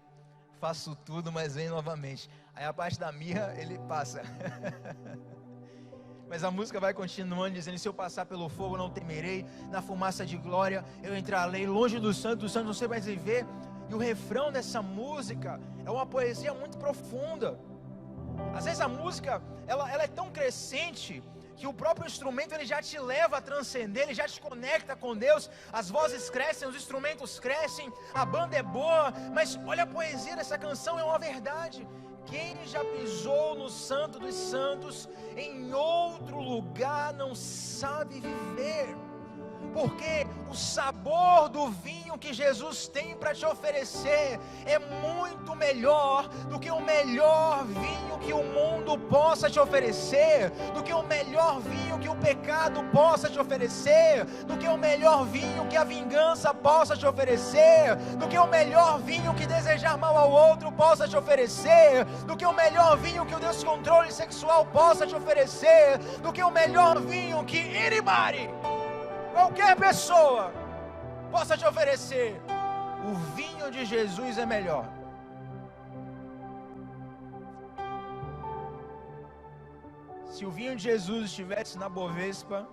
faço tudo, mas venho novamente. Aí a parte da mirra ele passa. Mas a música vai continuando dizendo: se eu passar pelo fogo não temerei, na fumaça de glória eu entrarei, longe do santo você vai viver. E o refrão dessa música é uma poesia muito profunda. Às vezes a música ela é tão crescente que o próprio instrumento ele já te leva a transcender, ele já te conecta com Deus. As vozes crescem, os instrumentos crescem, a banda é boa, mas olha a poesia dessa canção, é uma verdade. Quem já pisou no Santo dos Santos, em outro lugar não sabe viver. Porque o sabor do vinho que Jesus tem para te oferecer é muito melhor do que o melhor vinho que o mundo possa te oferecer, do que o melhor vinho que o pecado possa te oferecer, do que o melhor vinho que a vingança possa te oferecer, do que o melhor vinho que desejar mal ao outro possa te oferecer, do que o melhor vinho que o descontrole sexual possa te oferecer, do que o melhor vinho que qualquer pessoa possa te oferecer. O vinho de Jesus é melhor. Se o vinho de Jesus estivesse na Bovespa,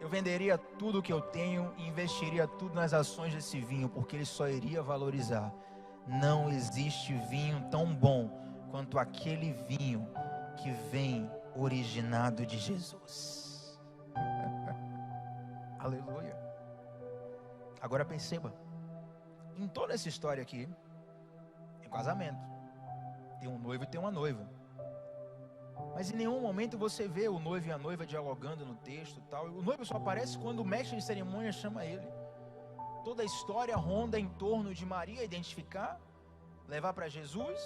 eu venderia tudo o que eu tenho e investiria tudo nas ações desse vinho, porque ele só iria valorizar. Não existe vinho tão bom quanto aquele vinho que vem originado de Jesus. Aleluia. Agora perceba, em toda essa história aqui, tem casamento, tem um noivo e tem uma noiva, mas em nenhum momento você vê o noivo e a noiva dialogando no texto e tal. O noivo só aparece quando o mestre de cerimônia chama ele. Toda a história ronda em torno de Maria identificar, levar para Jesus,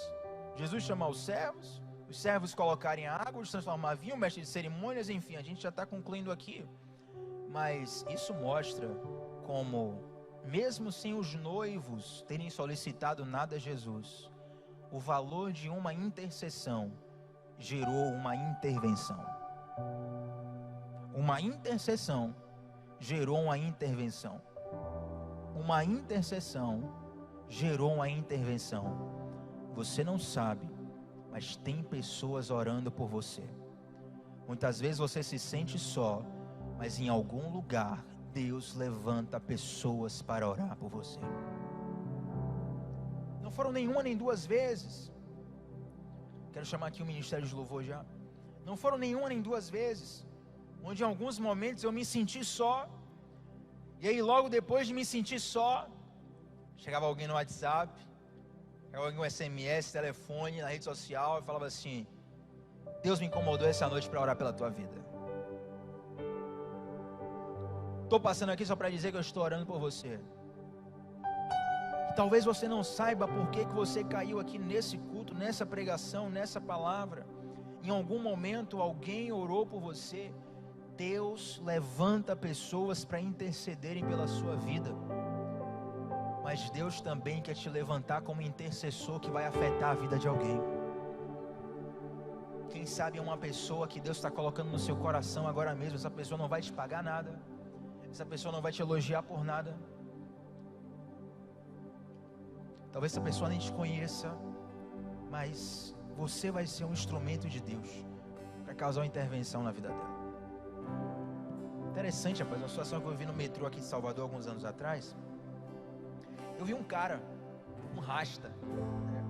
Jesus chamar os servos colocarem a água, transformar vinho, o mestre de cerimônias, enfim, a gente já está concluindo aqui. Mas isso mostra como, mesmo sem os noivos terem solicitado nada a Jesus, o valor de uma intercessão gerou uma intervenção. Uma intercessão gerou uma intervenção. Uma intercessão gerou uma intervenção. Você não sabe, mas tem pessoas orando por você. Muitas vezes você se sente só, mas em algum lugar Deus levanta pessoas para orar por você. Não foram nenhuma nem duas vezes. Quero chamar aqui o ministério de louvor já. Não foram nenhuma nem duas vezes, onde em alguns momentos eu me senti só, e aí logo depois de me sentir só, chegava alguém no WhatsApp, chegava alguém no SMS, telefone, na rede social, e falava assim: Deus me incomodou essa noite para orar pela tua vida. Estou passando aqui só para dizer que eu estou orando por você. E talvez você não saiba por que você caiu aqui nesse culto, nessa pregação, nessa palavra. Em algum momento alguém orou por você. Deus levanta pessoas para intercederem pela sua vida. Mas Deus também quer te levantar como intercessor que vai afetar a vida de alguém. Quem sabe é uma pessoa que Deus está colocando no seu coração agora mesmo. Essa pessoa não vai te pagar nada. Essa pessoa não vai te elogiar por nada. Talvez essa pessoa nem te conheça, mas você vai ser um instrumento de Deus para causar uma intervenção na vida dela. Interessante, rapaz, uma situação que eu vi no metrô aqui de Salvador alguns anos atrás. Eu vi um cara, um rasta, né?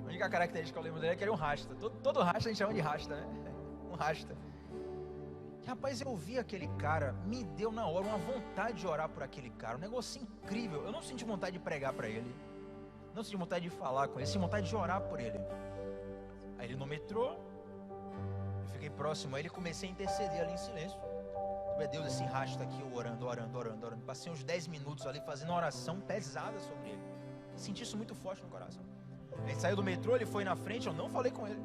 A única característica que eu lembro dele é que ele é um rasta. Todo rasta a gente chama de rasta, né? Um rasta. E, rapaz, eu vi aquele cara, me deu na hora uma vontade de orar por aquele cara, um negócio incrível. Eu não senti vontade de pregar para ele, não senti vontade de falar com ele, senti vontade de orar por ele. Aí ele no metrô, eu fiquei próximo a ele e comecei a interceder ali em silêncio. Meu Deus, esse rasta aqui, eu orando. Passei uns 10 minutos ali fazendo uma oração pesada sobre ele. Senti isso muito forte no coração. Ele saiu do metrô, ele foi na frente, eu não falei com ele.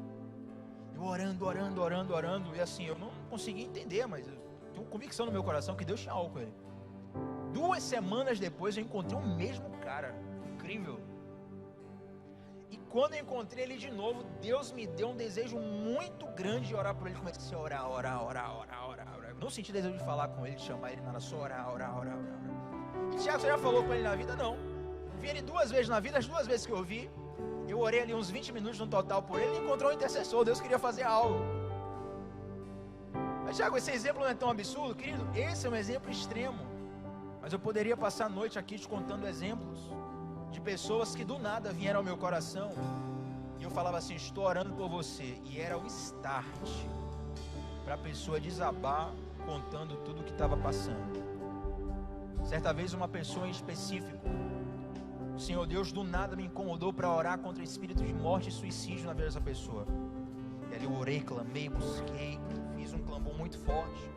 Eu orando. E assim, eu não consegui entender, mas eu tenho convicção no meu coração que Deus tinha algo com ele. 2 semanas depois eu encontrei o mesmo cara. Incrível. E quando eu encontrei ele de novo, Deus me deu um desejo muito grande de orar por ele. Comecei a orar. Não senti desejo de falar com ele, de chamar ele, nada, só orar. E Tiago, você já falou com ele na vida? Não. Vi ele 2 vezes na vida, as 2 vezes que eu vi, eu orei ali uns 20 minutos no total por ele e encontrou um intercessor. Deus queria fazer algo. Mas Tiago, esse exemplo não é tão absurdo, querido? Esse é um exemplo extremo. Mas eu poderia passar a noite aqui te contando exemplos de pessoas que do nada vieram ao meu coração e eu falava assim: estou orando por você. E era o start para a pessoa desabar contando tudo o que estava passando. Certa vez uma pessoa em específico, o Senhor Deus do nada me incomodou para orar contra espíritos de morte e suicídio na vida dessa pessoa. E ali eu orei, clamei, busquei, fiz um clamor muito forte.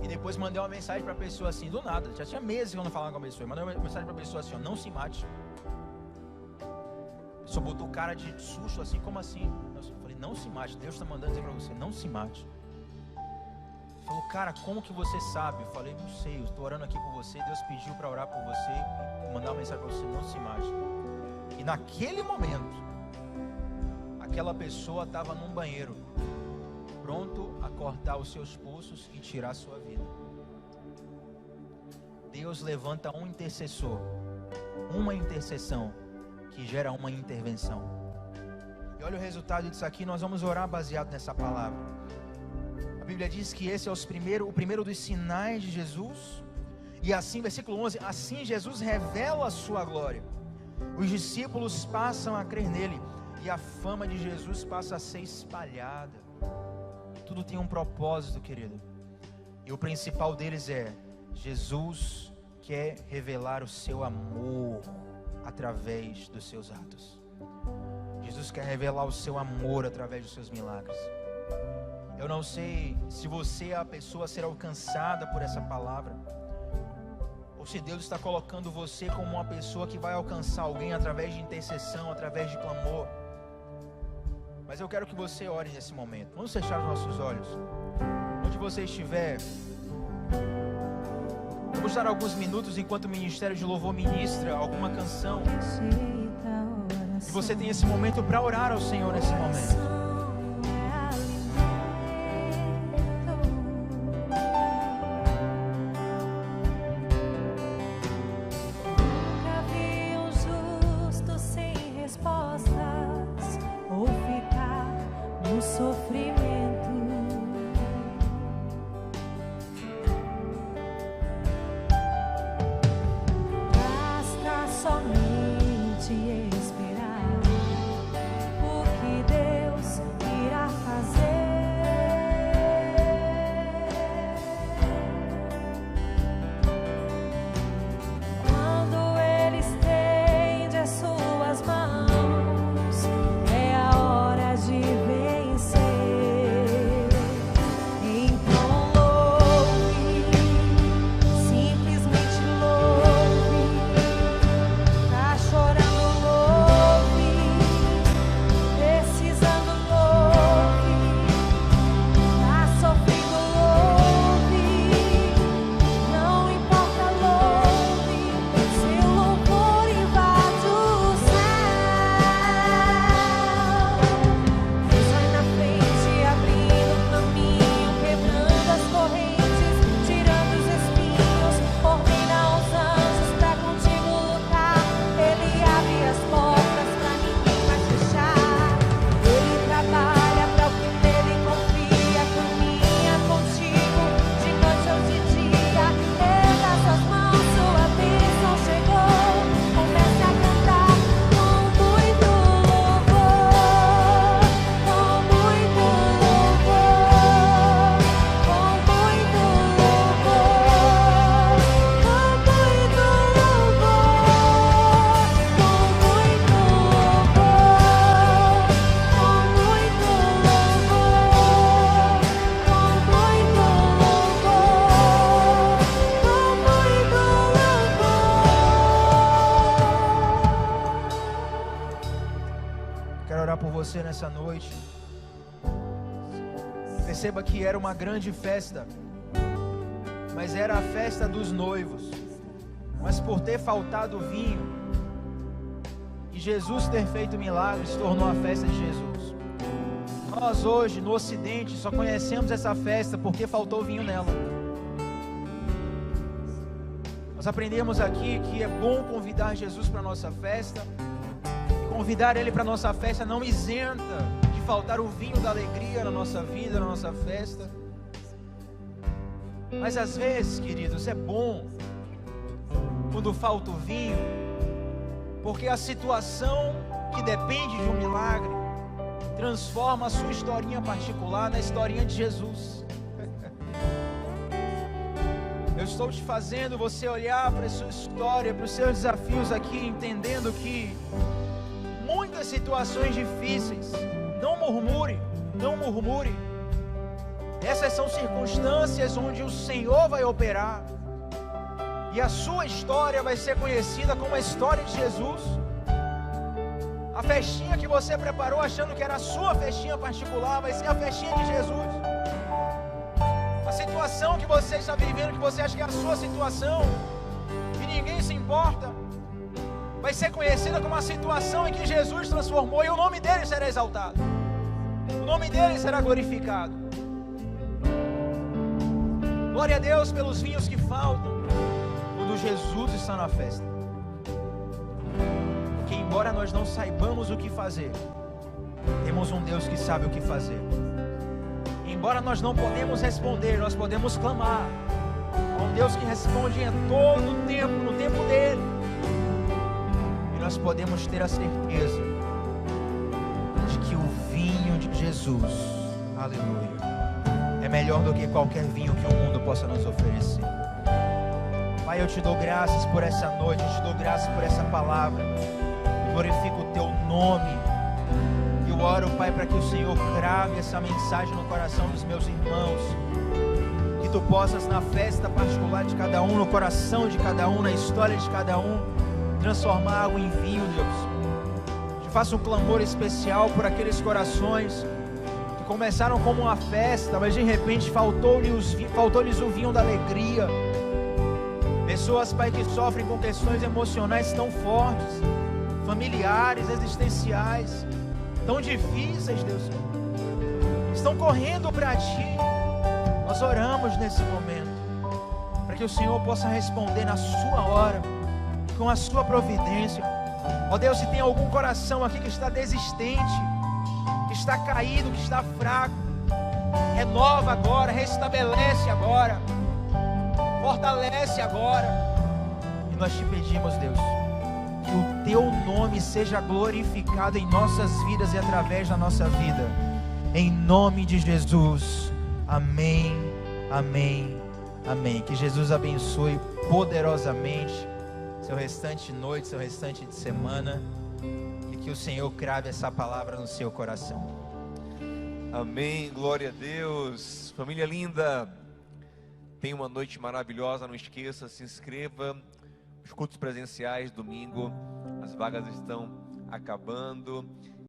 E depois mandei uma mensagem para a pessoa assim, do nada, já tinha meses que eu não falava com a pessoa. Mandei uma mensagem para a pessoa assim: ó, não se mate. A pessoa botou cara de susto assim, como assim? Eu falei: não se mate, Deus está mandando dizer para você, não se mate. Ele falou: cara, como que você sabe? Eu falei: não sei, eu estou orando aqui por você, Deus pediu para orar por você e mandar uma mensagem para você, não se mate. E naquele momento, aquela pessoa estava num banheiro, pronto a cortar os seus pulsos e tirar a sua vida. Deus levanta um intercessor, uma intercessão que gera uma intervenção. E olha o resultado disso aqui. Nós vamos orar baseado nessa palavra. A Bíblia diz que esse é o primeiro dos sinais de Jesus. E assim, versículo 11, assim Jesus revela a sua glória. Os discípulos passam a crer nele e a fama de Jesus passa a ser espalhada. Tudo tem um propósito, querido. E o principal deles é: Jesus quer revelar o seu amor através dos seus atos. Jesus quer revelar o seu amor através dos seus milagres. Eu não sei se você é a pessoa a ser alcançada por essa palavra, ou se Deus está colocando você como uma pessoa que vai alcançar alguém através de intercessão, através de clamor. Mas eu quero que você ore nesse momento. Vamos fechar os nossos olhos. Onde você estiver, Vamos dar alguns minutos enquanto o Ministério de Louvor ministra alguma canção. E você tem esse momento para orar ao Senhor nesse momento. Nessa noite, perceba que era uma grande festa, mas era a festa dos noivos, mas por ter faltado vinho e Jesus ter feito milagres, se tornou a festa de Jesus. Nós hoje no Ocidente só conhecemos essa festa porque faltou vinho nela. Nós aprendemos aqui que é bom convidar Jesus para a nossa festa. Convidar Ele para a nossa festa não isenta de faltar o vinho da alegria na nossa vida, na nossa festa. Mas às vezes, queridos, é bom quando falta o vinho, porque a situação que depende de um milagre transforma a sua historinha particular na historinha de Jesus. Eu estou te fazendo você olhar para a sua história, para os seus desafios aqui, entendendo que muitas situações difíceis, não murmure, não murmure. Essas são circunstâncias onde o Senhor vai operar, e a sua história vai ser conhecida como a história de Jesus. A festinha que você preparou achando que era a sua festinha particular, vai ser a festinha de Jesus. A situação que você está vivendo, que você acha que é a sua situação, e ninguém se importa, vai ser conhecida como a situação em que Jesus transformou, e o nome dele será exaltado, o nome dele será glorificado. Glória a Deus pelos vinhos que faltam, quando Jesus está na festa. Porque embora nós não saibamos o que fazer, temos um Deus que sabe o que fazer. Embora nós não podemos responder, nós podemos clamar a um Deus que responde em todo o tempo, no tempo dele. Nós podemos ter a certeza de que o vinho de Jesus, aleluia, é melhor do que qualquer vinho que o mundo possa nos oferecer. Pai, eu te dou graças por essa noite, eu te dou graças por essa palavra, eu glorifico o teu nome. Eu oro, Pai, para que o Senhor crave essa mensagem no coração dos meus irmãos, que tu possas na festa particular de cada um, no coração de cada um, na história de cada um, transformar água em vinho, Deus. Te faço um clamor especial por aqueles corações que começaram como uma festa, mas de repente faltou-lhes o vinho da alegria. Pessoas, Pai, que sofrem com questões emocionais tão fortes, familiares, existenciais, tão difíceis, Deus, estão correndo para Ti. Nós oramos nesse momento, para que o Senhor possa responder na sua hora, com a sua providência. Ó Deus, se tem algum coração aqui que está desistente, que está caído, que está fraco, renova agora, restabelece agora, fortalece agora. E nós te pedimos, Deus, que o Teu nome seja glorificado em nossas vidas e através da nossa vida, em nome de Jesus. Amém, amém, amém. Que Jesus abençoe poderosamente seu restante de noite, seu restante de semana, e que o Senhor crave essa palavra no seu coração. Amém, glória a Deus. Família linda, tenha uma noite maravilhosa. Não esqueça, se inscreva. Os cultos presenciais, domingo, as vagas estão acabando.